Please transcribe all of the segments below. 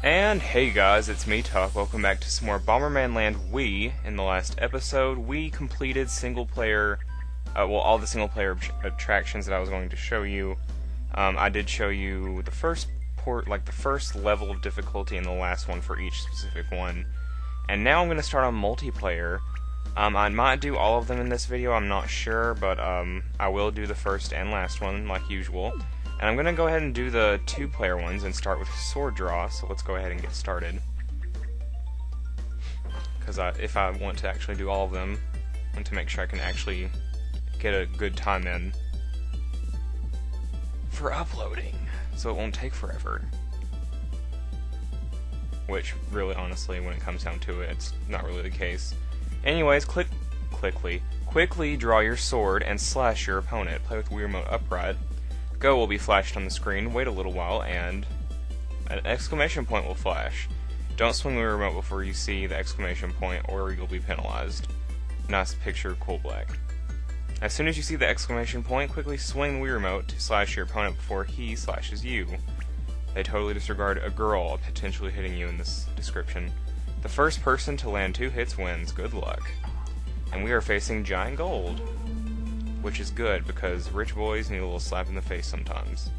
And hey guys, it's me, Tuck. Welcome back to some more Bomberman Land Wii. In the last episode, we completed single-player, all the single-player attractions that I was going to show you. I did show you the first the first level of difficulty and the last one for each specific one. And now I'm going to start on multiplayer. I might do all of them in this video, I'm not sure, but I will do the first and last one, like usual. And I'm going to go ahead and do the two-player ones and start with sword draw, so let's go ahead and get started. Because if I want to actually do all of them, I want to make sure I can actually get a good time in for uploading, so it won't take forever. Which, really, honestly, when it comes down to it, it's not really the case. Anyways, quickly draw your sword and slash your opponent. Play with Wii Remote upright. Go will be flashed on the screen, wait a little while, and an exclamation point will flash. Don't swing the Wii Remote before you see the exclamation point, or you'll be penalized. Nice picture, cool black. As soon as you see the exclamation point, quickly swing the Wii Remote to slash your opponent before he slashes you. They totally disregard a girl potentially hitting you in this description. The first person to land 2 hits wins. Good luck. And we are facing Giant Gold, which is good, because rich boys need a little slap in the face sometimes.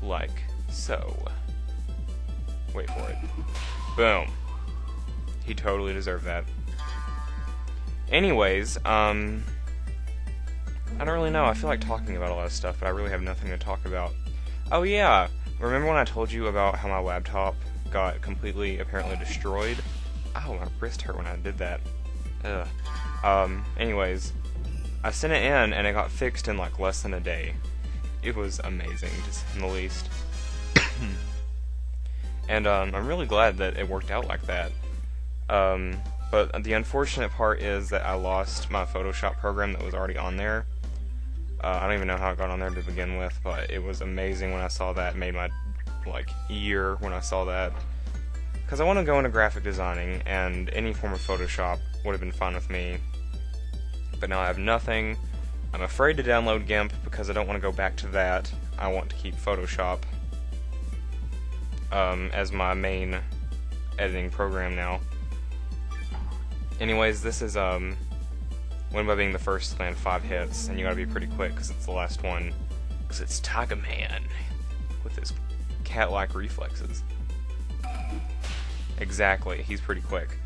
Like so. Wait for it. Boom. He totally deserved that. Anyways, I don't really know. I feel like talking about a lot of stuff, but I really have nothing to talk about. Oh yeah! Remember when I told you about how my laptop got completely, apparently destroyed? Ow, my wrist hurt when I did that. Ugh. Anyways, I sent it in, and it got fixed in like less than a day. It was amazing, to say the least. And I'm really glad that it worked out like that. But the unfortunate part is that I lost my Photoshop program that was already on there. I don't even know how it got on there to begin with, but it was amazing when I saw that. It made my year when I saw that. Because I want to go into graphic designing, and any form of Photoshop would have been fine with me. But now I have nothing. I'm afraid to download GIMP because I don't want to go back to that. I want to keep Photoshop as my main editing program now. Anyways, this is win by being the first to land 5 hits, and you gotta be pretty quick because it's the last one. Because it's Tiger Man with his cat-like reflexes. Exactly, he's pretty quick.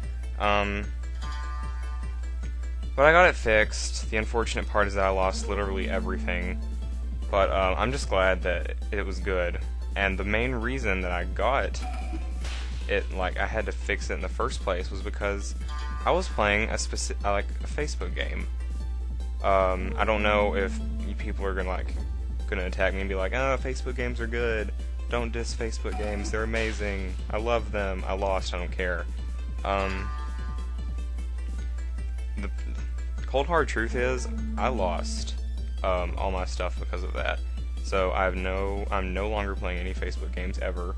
But I got it fixed. The unfortunate part is that I lost literally everything. But I'm just glad that it was good. And the main reason that I got it, I had to fix it in the first place, was because I was playing a Facebook game. I don't know if you people are gonna attack me and be like, "Oh, Facebook games are good. Don't diss Facebook games. They're amazing. I love them. I lost. I don't care." The cold hard truth is, I lost all my stuff because of that. So I'm no longer playing any Facebook games ever.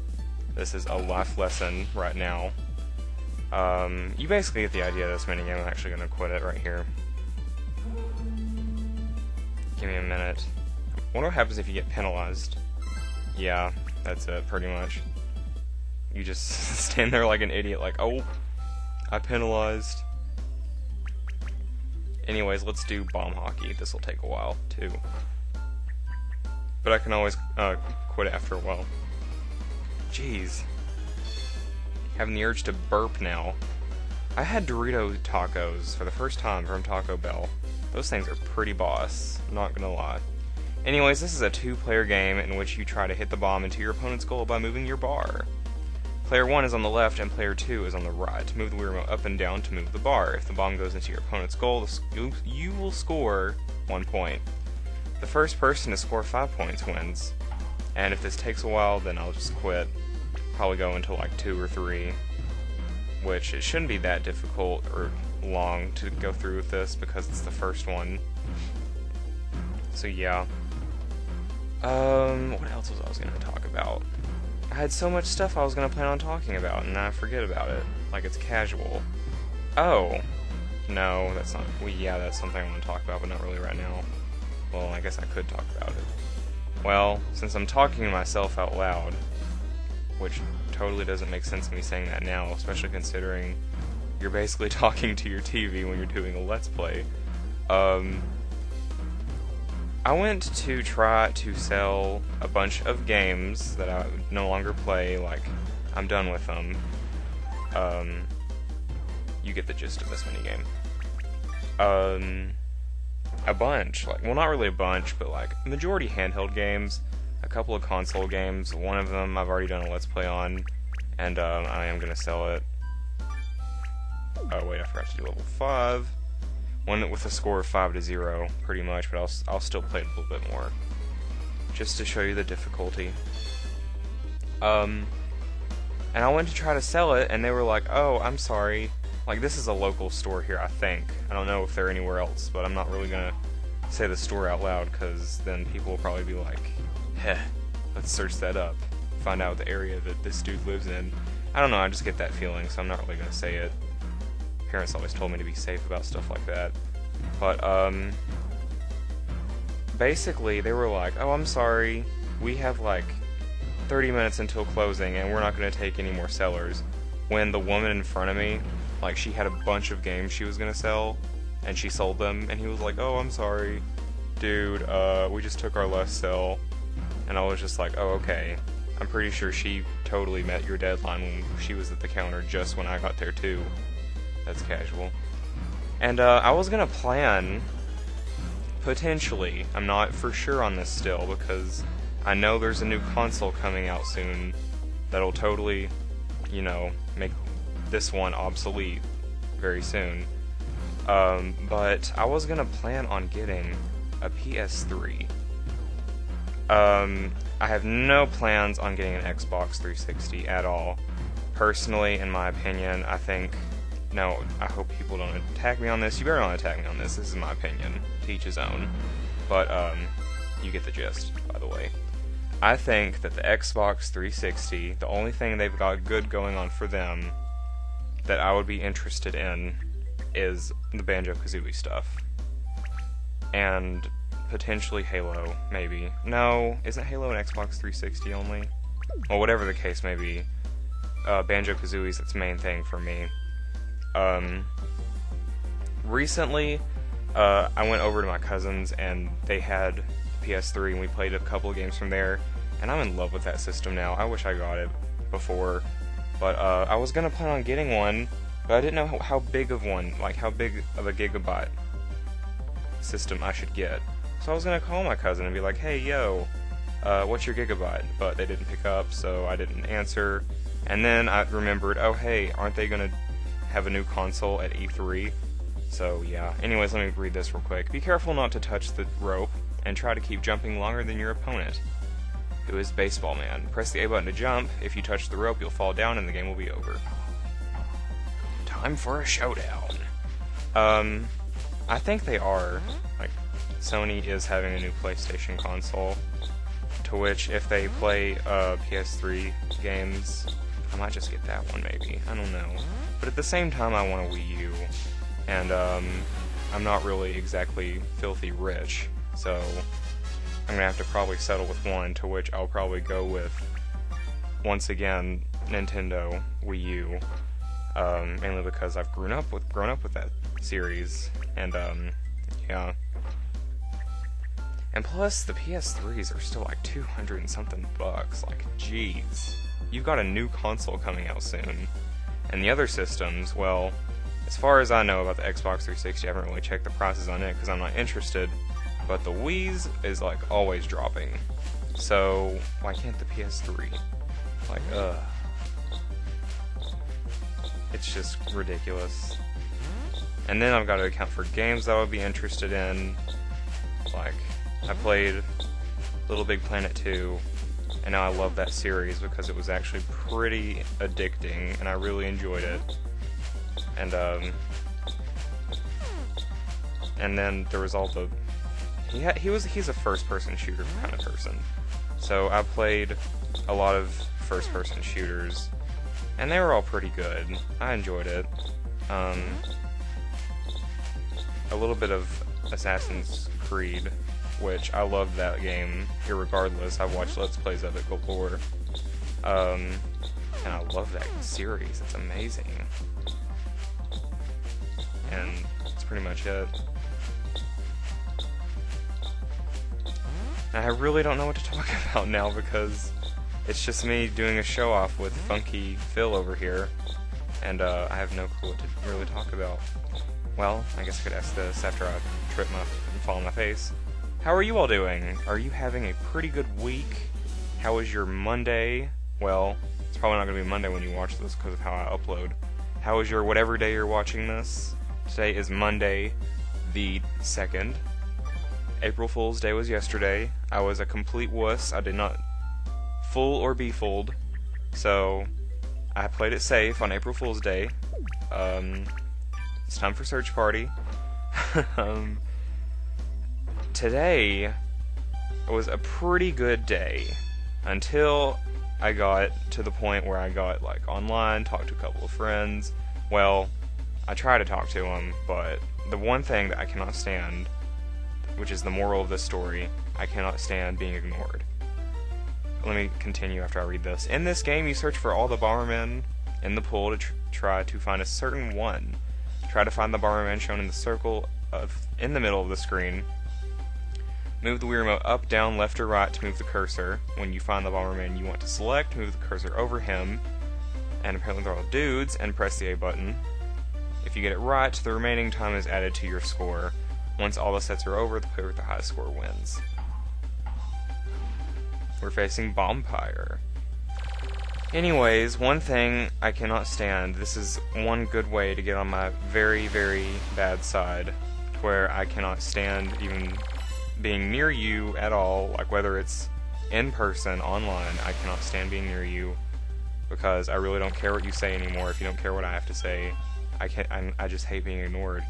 This is a life lesson right now. You basically get the idea of this minigame. I'm actually going to quit it right here. Give me a minute. I wonder what happens if you get penalized. Yeah, that's it, pretty much. You just stand there like an idiot, like, oh, I penalized. Anyways, let's do bomb hockey. This will take a while, too. But I can always quit after a while. Jeez. Having the urge to burp now. I had Dorito tacos for the first time from Taco Bell. Those things are pretty boss, not gonna lie. Anyways, this is a 2-player game in which you try to hit the bomb into your opponent's goal by moving your bar. Player 1 is on the left and player 2 is on the right. Move the Wii Remote up and down to move the bar. If the bomb goes into your opponent's goal, you will score 1 point. The first person to score 5 points wins. And if this takes a while, then I'll just quit. Probably go into 2 or 3, which it shouldn't be that difficult or long to go through with this because it's the first one. So yeah. What else was I going to talk about? I had so much stuff I was going to plan on talking about, and I forget about it. Like it's casual. Oh. No, that's not... Well, yeah, that's something I want to talk about, but not really right now. Well, I guess I could talk about it. Well, since I'm talking to myself out loud, which totally doesn't make sense to me saying that now, especially considering you're basically talking to your TV when you're doing a Let's Play. I went to try to sell a bunch of games that I no longer play, like, I'm done with them. You get the gist of this minigame. A bunch, like, well, not really a bunch, but like, majority handheld games, a couple of console games. One of them I've already done a Let's Play on, and I am gonna sell it. Oh wait, I forgot to do level 5. One with a score of 5-0, pretty much, but I'll still play it a little bit more, just to show you the difficulty. And I went to try to sell it, and they were like, "Oh, I'm sorry. Like, this is a local store here, I think. I don't know if they're anywhere else, but I'm not really gonna say the store out loud, because then people will probably be like, heh, let's search that up, find out the area that this dude lives in." I don't know, I just get that feeling, so I'm not really gonna say it. Parents always told me to be safe about stuff like that. But, basically, they were like, "Oh, I'm sorry, we have, like, 30 minutes until closing, and we're not gonna take any more sellers." When the woman in front of me, like, she had a bunch of games she was gonna sell, and she sold them, and he was like, "Oh, I'm sorry, dude, we just took our last sell." And I was just like, "Oh, okay. I'm pretty sure she totally met your deadline when she was at the counter just when I got there, too." That's casual. And, I was gonna plan, potentially, I'm not for sure on this still, because I know there's a new console coming out soon that'll totally, you know, make this one obsolete very soon. But I was gonna plan on getting a PS3. I have no plans on getting an Xbox 360 at all. Personally, in my opinion, I think... No, I hope people don't attack me on this. You better not attack me on this. This is my opinion. To each his own. But, you get the gist, by the way. I think that the Xbox 360, the only thing they've got good going on for them that I would be interested in is the Banjo-Kazooie stuff. And potentially Halo, maybe. No, isn't Halo an Xbox 360 only? Well, whatever the case may be, Banjo-Kazooie's its main thing for me. Recently, I went over to my cousin's and they had PS3 and we played a couple of games from there, and I'm in love with that system now. I wish I got it before, but I was gonna plan on getting one, but I didn't know how big of one, like how big of a gigabyte system I should get. So I was gonna call my cousin and be like, "Hey, yo, what's your gigabyte?" But they didn't pick up, so I didn't answer. And then I remembered, oh hey, aren't they gonna have a new console at E3? So yeah. Anyways, let me read this real quick. "Be careful not to touch the rope, and try to keep jumping longer than your opponent, who is Baseball Man. Press the A button to jump. If you touch the rope, you'll fall down and the game will be over." Time for a showdown. I think they are. Like, Sony is having a new PlayStation console, to which if they play PS3 games, I might just get that one maybe. I don't know. But at the same time, I want a Wii U, and I'm not really exactly filthy rich, so I'm gonna have to probably settle with one, to which I'll probably go with, once again, Nintendo Wii U, mainly because I've grown up with that series, and yeah. And plus, the PS3s are still like 200 and something bucks. Like, jeez, you've got a new console coming out soon. And the other systems, well, as far as I know about the Xbox 360, I haven't really checked the prices on it because I'm not interested. But the Wii's is like always dropping. So why can't the PS3? Like, it's just ridiculous. And then I've got to account for games that I would be interested in. Like, I played Little Big Planet 2, and now I love that series because it was actually pretty addicting, and I really enjoyed it. And then there was all the... He's a first-person shooter kind of person. So I played a lot of first-person shooters, and they were all pretty good. I enjoyed it. A little bit of Assassin's Creed, which I loved that game, irregardless. I've watched Let's Plays of it galore. And I love that series. It's amazing. And that's pretty much it. I really don't know what to talk about now because it's just me doing a show off with Funky Phil over here, and I have no clue what to really talk about. Well, I guess I could ask this after I trip and fall on my face. How are you all doing? Are you having a pretty good week? How was your Monday? Well, it's probably not going to be Monday when you watch this because of how I upload. How was your whatever day you're watching this? Today is Monday the 2nd. April Fool's Day was yesterday. I was a complete wuss. I did not fool or be fooled. So, I played it safe on April Fool's Day. It's time for Search Party. Today was a pretty good day. Until I got to the point where I got, like, online, talked to a couple of friends. Well, I try to talk to them, but the one thing that I cannot stand, which is the moral of this story, I cannot stand being ignored. Let me continue after I read this. In this game, you search for all the Bombermen in the pool to try to find a certain one. Try to find the Bomberman shown in the circle in the middle of the screen. Move the Wii Remote up, down, left, or right to move the cursor. When you find the Bomberman you want to select, move the cursor over him, and apparently they're all dudes, and press the A button. If you get it right, the remaining time is added to your score. Once all the sets are over, the player with the highest score wins. We're facing Bompire. Anyways, one thing I cannot stand, this is one good way to get on my very, very bad side, to where I cannot stand even being near you at all, like whether it's in person, online, I cannot stand being near you, because I really don't care what you say anymore. If you don't care what I have to say, I just hate being ignored.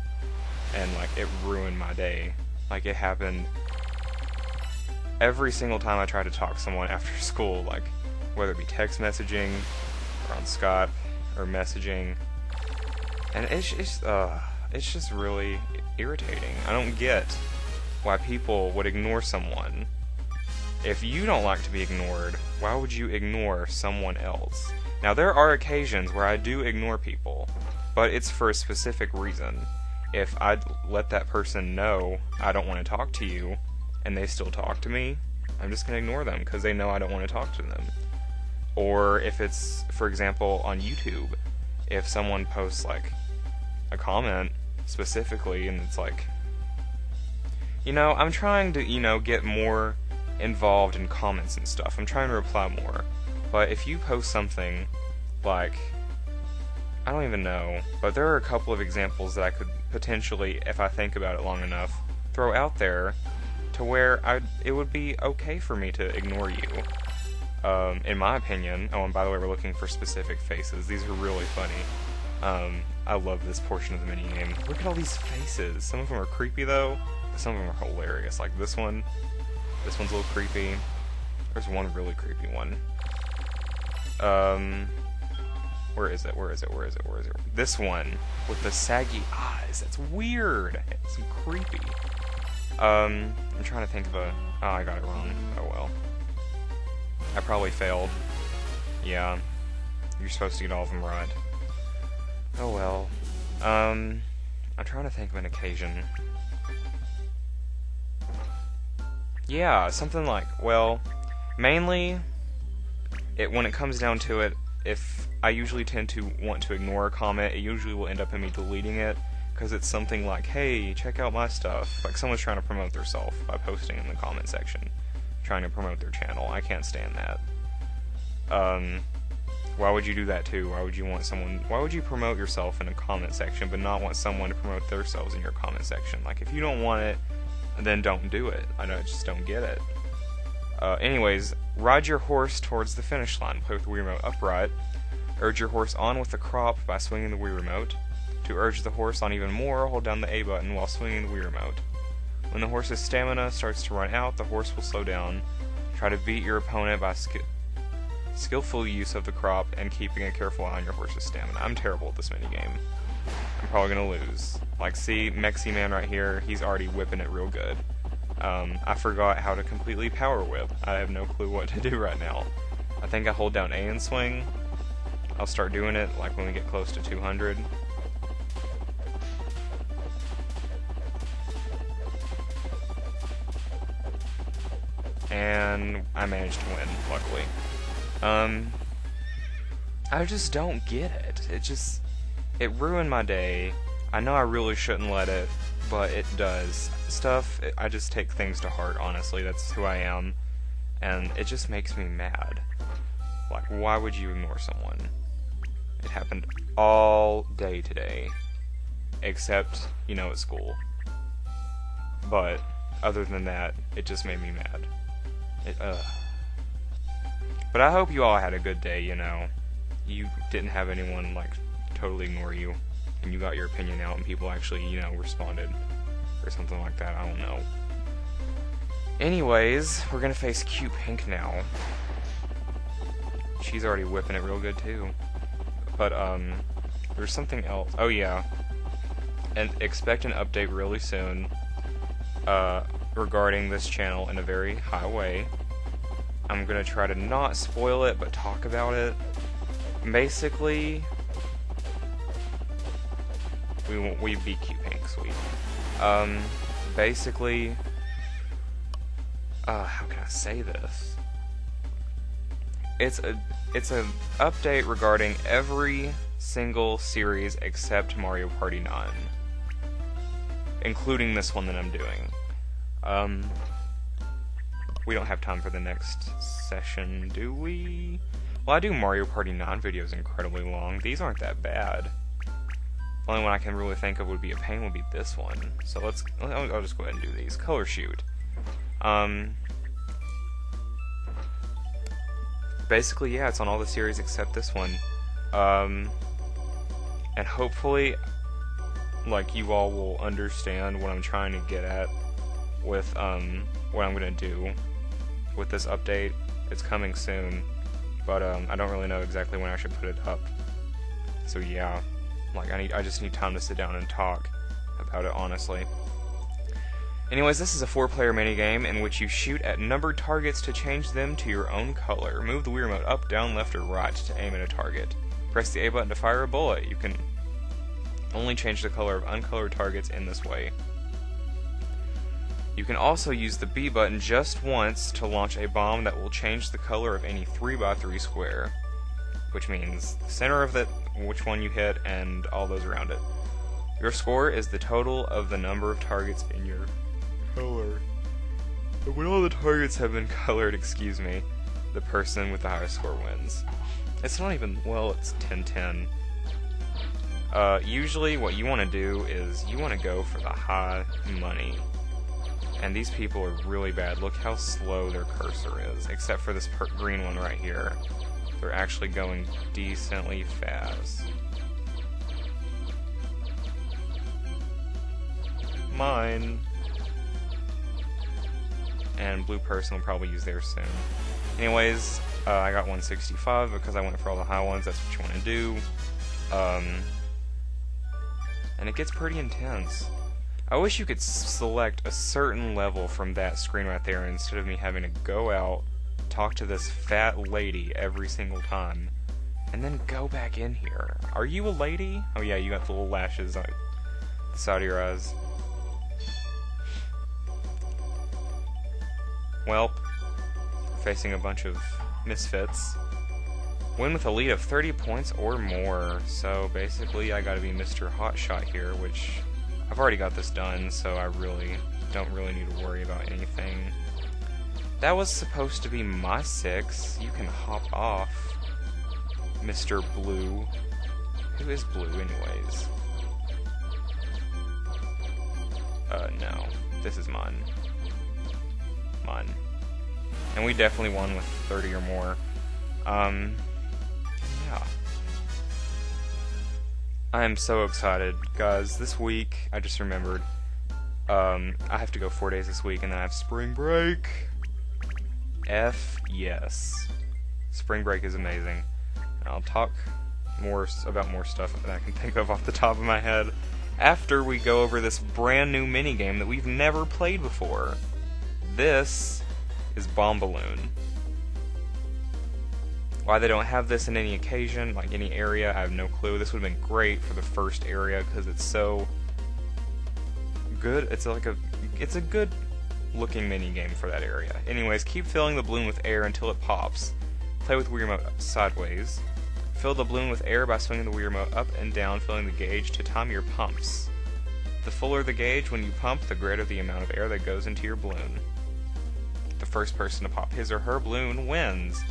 And, like, it ruined my day. Like, it happened every single time I tried to talk to someone after school, like, whether it be text messaging, or on Skype, or messaging. And it's just really irritating. I don't get why people would ignore someone. If you don't like to be ignored, why would you ignore someone else? Now, there are occasions where I do ignore people, but it's for a specific reason. If I let that person know I don't want to talk to you, and they still talk to me, I'm just going to ignore them, because they know I don't want to talk to them. Or if it's, for example, on YouTube, if someone posts, like, a comment, specifically, and it's like, you know, I'm trying to, you know, get more involved in comments and stuff. I'm trying to reply more. But if you post something, like, I don't even know, but there are a couple of examples that I could potentially, if I think about it long enough, throw out there to where it would be okay for me to ignore you. In my opinion. Oh, and by the way, we're looking for specific faces. These are really funny. I love this portion of the minigame. Look at all these faces. Some of them are creepy, though. Some of them are hilarious. Like this one. This one's a little creepy. There's one really creepy one. Where is it? Where is it? Where is it? Where is it? This one with the saggy eyes. That's weird. It's creepy. I'm trying to think of a... Oh, I got it wrong. Oh well. I probably failed. Yeah. You're supposed to get all of them right. Oh well. I'm trying to think of an occasion. Yeah, something like, well, mainly, when it comes down to it, if I usually tend to want to ignore a comment, it usually will end up in me deleting it, because it's something like, hey, check out my stuff. Like someone's trying to promote themselves by posting in the comment section, trying to promote their channel. I can't stand that. Why would you do that too? Why would you promote yourself in a comment section, but not want someone to promote themselves in your comment section? Like, if you don't want it, then don't do it. I just don't get it. Anyways, ride your horse towards the finish line. Play with the Wii Remote upright. Urge your horse on with the crop by swinging the Wii Remote. To urge the horse on even more, hold down the A button while swinging the Wii Remote. When the horse's stamina starts to run out, the horse will slow down. Try to beat your opponent by skillful use of the crop and keeping a careful eye on your horse's stamina. I'm terrible at this minigame. I'm probably gonna lose. Like, see, Mexi Man right here, he's already whipping it real good. I forgot how to completely power whip. I have no clue what to do right now. I think I hold down A and swing. I'll start doing it like when we get close to 200. And I managed to win, luckily. I just don't get it. It ruined my day. I know I really shouldn't let it, but it does. I just take things to heart, honestly. That's who I am. And it just makes me mad. Like, why would you ignore someone? It happened all day today. Except, at school. But, other than that, it just made me mad. But I hope you all had a good day, You didn't have anyone, totally ignore you. And you got your opinion out and people actually, responded. Or something like that, I don't know. Anyways, we're gonna face Cute Pink now. She's already whipping it real good, too. But, there's something else. Oh, yeah. And expect an update really soon, regarding this channel in a very high way. I'm gonna try to not spoil it, but talk about it. Basically, we beat Cute Pink, sweet. Basically, how can I say this? It's an update regarding every single series except Mario Party 9, including this one that I'm doing. We don't have time for the next session, do we? Well, I do Mario Party 9 videos incredibly long. These aren't that bad. Only one I can really think of would be a pain would be this one. So I'll just go ahead and do these. Color shoot. Basically, yeah, it's on all the series except this one. And hopefully, you all will understand what I'm trying to get at with, what I'm gonna do with this update. It's coming soon, but, I don't really know exactly when I should put it up. So yeah, I just need time to sit down and talk about it, honestly. Anyways, this is a 4-player minigame in which you shoot at numbered targets to change them to your own color. Move the Wii Remote up, down, left, or right to aim at a target. Press the A button to fire a bullet. You can only change the color of uncolored targets in this way. You can also use the B button just once to launch a bomb that will change the color of any 3x3 square, which means the center of it, which one you hit, and all those around it. Your score is the total of the number of targets in your color. And when all the targets have been colored, the person with the highest score wins. It's not even, well, it's 10-10. Usually what you want to do is you want to go for the high money. And these people are really bad. Look how slow their cursor is, except for this green one right here. They're actually going decently fast. Mine. And blue person will probably use theirs soon. Anyways, I got 165 because I went for all the high ones. That's what you want to do. And it gets pretty intense. I wish you could select a certain level from that screen right there instead of me having to go out, talk to this fat lady every single time, and then go back in here. Are you a lady? Oh yeah, you got the little lashes on the side of your eyes. Welp, facing a bunch of misfits. Win with a lead of 30 points or more. So basically I gotta be Mr. Hotshot here, which I've already got this done, so I don't really need to worry about anything. That was supposed to be my 6. You can hop off, Mr. Blue. Who is Blue, anyways? No. This is mine. Mine. And we definitely won with 30 or more. Yeah. I am so excited, guys. This week, I just remembered, I have to go 4 days this week, and then I have spring break. F yes. Spring break is amazing. And I'll talk about more stuff that I can think of off the top of my head after we go over this brand new minigame that we've never played before. This is Bomb Balloon. Why they don't have this in any occasion, like any area, I have no clue. This would have been great for the first area because it's so good. It's a good looking mini game for that area. Anyways, keep filling the balloon with air until it pops. Play with Wii Remote sideways. Fill the balloon with air by swinging the Wii Remote up and down, filling the gauge to time your pumps. The fuller the gauge when you pump, the greater the amount of air that goes into your balloon. The first person to pop his or her balloon wins.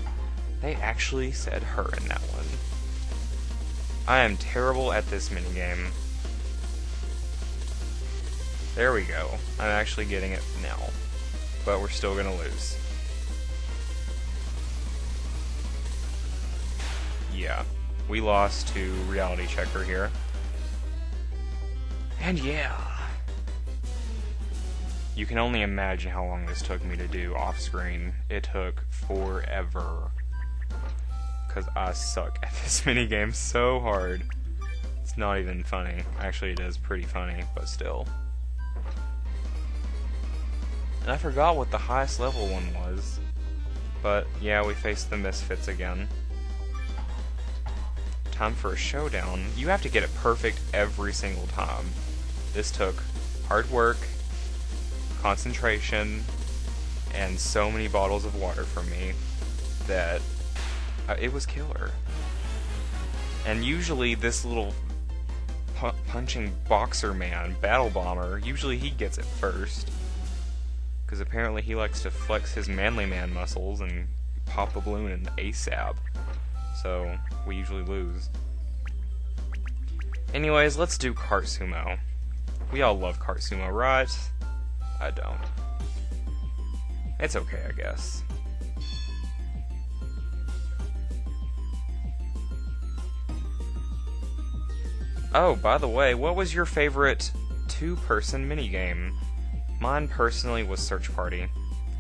They actually said her in that one. I am terrible at this minigame. There we go. I'm actually getting it now. But we're still gonna lose. Yeah. We lost to Reality Checker here. And yeah. You can only imagine how long this took me to do off screen. It took forever. Because I suck at this minigame so hard. It's not even funny. Actually, it is pretty funny, but still. And I forgot what the highest level one was. But yeah, we faced the Misfits again. Time for a showdown. You have to get it perfect every single time. This took hard work, concentration, and so many bottles of water from me that it was killer. And usually this little punching boxer man, Battle Bomber, usually he gets it first. Because apparently he likes to flex his manly man muscles and pop a balloon in ASAP. So we usually lose. Anyways, let's do Kartsumo. We all love Kartsumo, right? I don't. It's okay, I guess. Oh, by the way, what was your favorite two-person minigame? Mine personally was Search Party,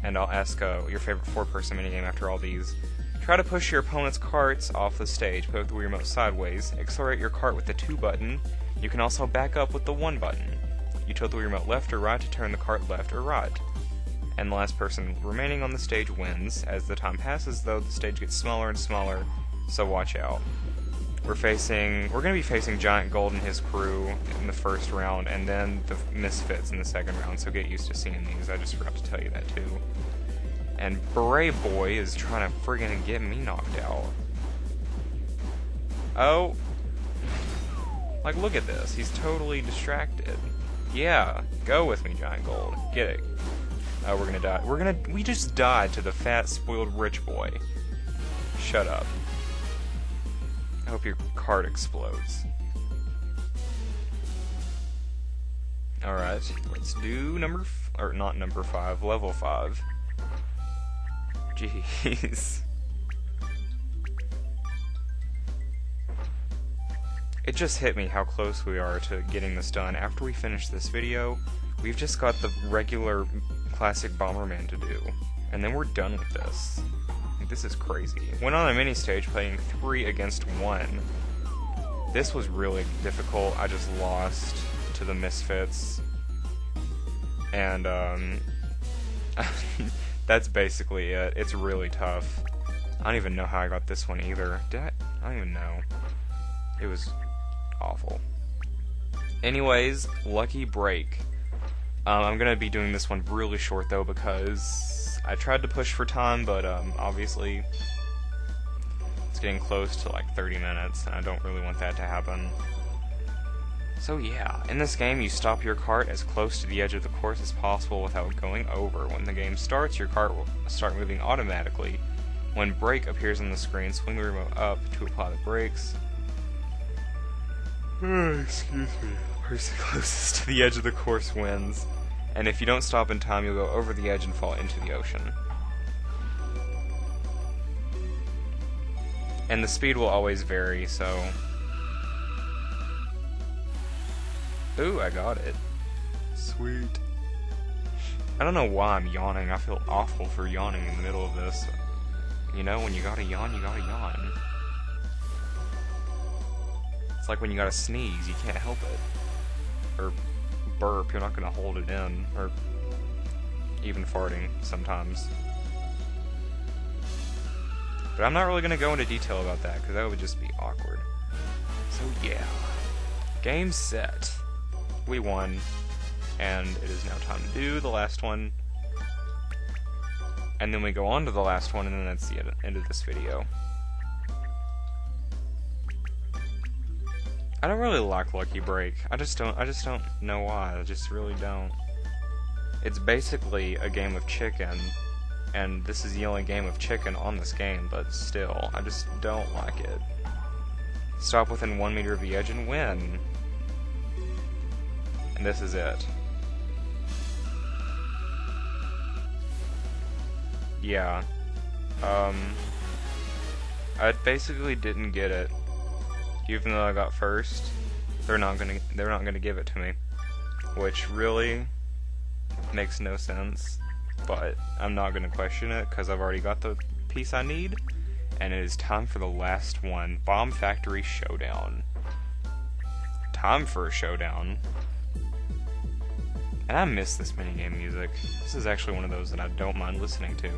and I'll ask your favorite four-person minigame after all these. Try to push your opponent's carts off the stage, put the Wii Remote sideways, accelerate your cart with the 2 button. You can also back up with the 1 button. You tilt the Wii Remote left or right to turn the cart left or right. And the last person remaining on the stage wins. As the time passes, though, the stage gets smaller and smaller, so watch out. We're gonna be facing Giant Gold and his crew in the first round, and then the Misfits in the second round, so get used to seeing these. I just forgot to tell you that too. And Beret Boy is trying to friggin' get me knocked out. Oh. Like, look at this. He's totally distracted. Yeah, go with me, Giant Gold. Get it. Oh, we're gonna die. We just died to the fat, spoiled rich boy. Shut up. I hope your cart explodes. Alright, let's do not number 5, level 5. Jeez. It just hit me how close we are to getting this done. After we finish this video, we've just got the regular classic Bomberman to do. And then we're done with this. This is crazy. Went on a mini stage playing 3 against 1. This was really difficult. I just lost to the Misfits. And, that's basically it. It's really tough. I don't even know how I got this one either. I don't even know. It was awful. Anyways, lucky break. I'm gonna be doing this one really short though because I tried to push for time, but obviously it's getting close to like 30 minutes, and I don't really want that to happen. So yeah, in this game you stop your cart as close to the edge of the course as possible without going over. When the game starts, your cart will start moving automatically. When brake appears on the screen, swing the remote up to apply the brakes. Excuse me. Person closest to the edge of the course wins. And if you don't stop in time, you'll go over the edge and fall into the ocean. And the speed will always vary, so... Ooh, I got it. Sweet. I don't know why I'm yawning. I feel awful for yawning in the middle of this. You know, when you gotta yawn, you gotta yawn. It's like when you gotta sneeze, you can't help it. Or burp, you're not gonna hold it in. Or even farting, sometimes. But I'm not really going to go into detail about that, because that would just be awkward. So yeah. Game set. We won. And it is now time to do the last one. And then we go on to the last one, and then that's the end of this video. I don't really like Lucky Break. I just don't know why. I just really don't. It's basically a game of chicken, and this is the only game of chicken on this game, but still, I just don't like it. Stop within 1 meter of the edge and win. And this is it. Yeah. I basically didn't get it. Even though I got first, they're not gonna give it to me. Which really makes no sense. But I'm not gonna question it, because I've already got the piece I need. And it is time for the last one. Bomb Factory Showdown. Time for a showdown. And I miss this minigame music. This is actually one of those that I don't mind listening to.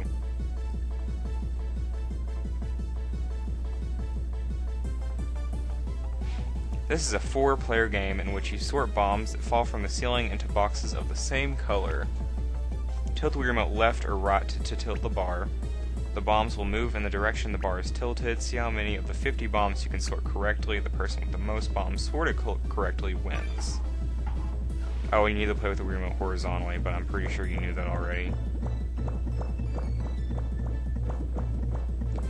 This is a 4-player game in which you sort bombs that fall from the ceiling into boxes of the same color. Tilt the Wii Remote left or right to tilt the bar. The bombs will move in the direction the bar is tilted. See how many of the 50 bombs you can sort correctly. The person with the most bombs sorted correctly wins. Oh, you need to play with the Wii Remote horizontally, but I'm pretty sure you knew that already.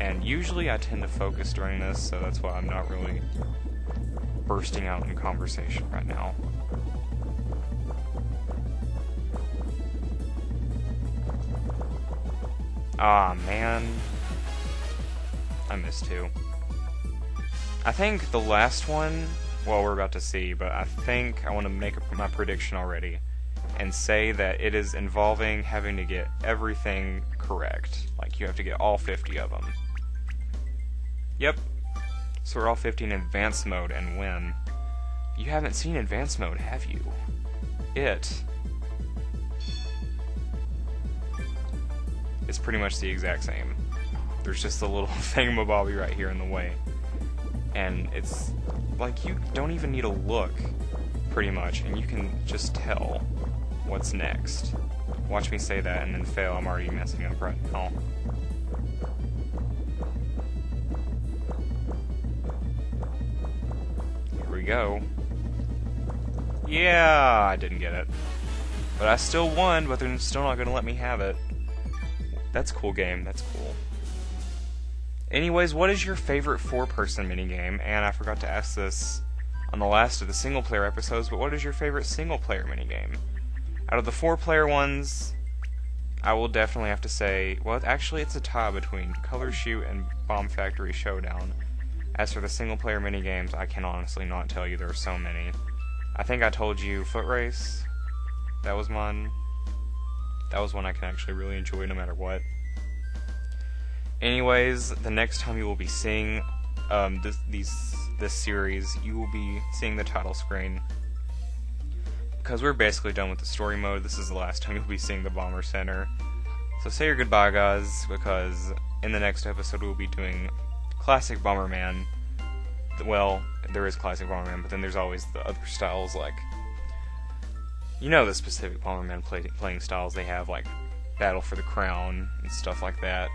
And usually I tend to focus during this, so that's why I'm not really bursting out in conversation right now. Ah, man. I missed 2. I think the last one, well, we're about to see, but I think I want to make my prediction already and say that it is involving having to get everything correct. Like, you have to get all 50 of them. Yep. So we're all 50 in advanced mode and win. You haven't seen advanced mode, have you? It's pretty much the exact same. There's just a little thingamabobby right here in the way. And it's like you don't even need to look, pretty much, and you can just tell what's next. Watch me say that and then fail. I'm already messing up right now. Here we go. Yeah, I didn't get it. But I still won, but they're still not going to let me have it. That's a cool game, that's cool. Anyways, what is your favorite 4-person minigame? And I forgot to ask this on the last of the single-player episodes, but what is your favorite single-player minigame? Out of the 4-player ones, I will definitely have to say, well, actually it's a tie between Color Shoot and Bomb Factory Showdown. As for the single-player minigames, I can honestly not tell you, there are so many. I think I told you Foot Race. That was mine. That was one I can actually really enjoy no matter what. Anyways, the next time you will be seeing this series, you will be seeing the title screen. Because we're basically done with the story mode, this is the last time you'll be seeing the Bomber Center. So say your goodbye, guys, because in the next episode we'll be doing Classic Bomberman. Well, there is Classic Bomberman, but then there's always the other styles, like, you know, the specific Bomberman playing styles they have, like Battle for the Crown and stuff like that.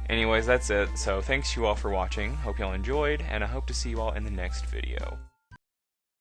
Anyways, that's it. So thanks you all for watching. Hope you all enjoyed, and I hope to see you all in the next video.